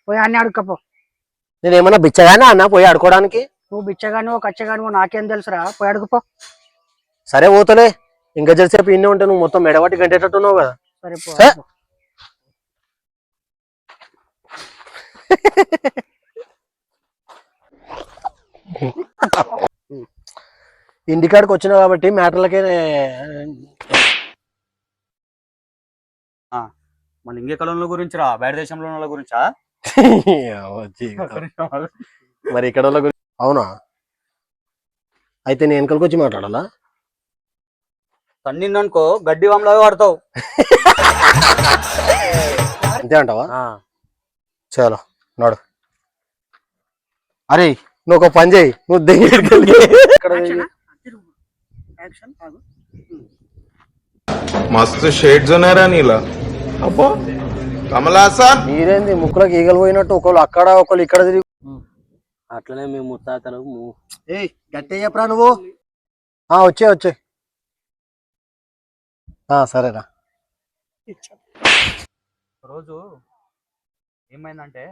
పోయి అన్ని అడుక్కపో. నేనేమన్నా బిచ్చగానే అన్న పోయి ఆడుకోవడానికి? నువ్వు బిచ్చగానివో కచ్చగానివో నాకేం తెలుసురా, పోయి అడుగుపో. సరే పోతలే, ఇంకా జరిసేపు ఇన్నే ఉంటే నువ్వు మొత్తం మెడబట్టి గంటేటట్టున్నావు కదా. సరే పో. ఇంటికాడికి వచ్చినావు కాబట్టి మ్యాటర్లకే మన ఇంకెక్కడ గురించి రా, బయట దేశంలో ఉన్న గురించా? మరి ఇక్కడ అవునా? అయితే నేను వెనకలికి వచ్చి మాట్లాడాలా? తన్నిందనుకో గడ్డి వామలాగా పడతావు. అంతే అంటావా? చలో నడు. అరే నువ్వు ఒక పని చేయి, నువ్వు मस्त शेड जो नाही राणीला अप्पो कमला असा మీరేంది ముక్కులోకి ఈగలు పోయినట్టు ఒకళ్ళు అక్కడ ఒకళ్ళు ఇక్కడ తిరిగి. అట్లనే మేము ముత్తాతలు గట్టే చెప్పరా నువ్వు. వచ్చే సరేరా. రోజు ఏమైందంటే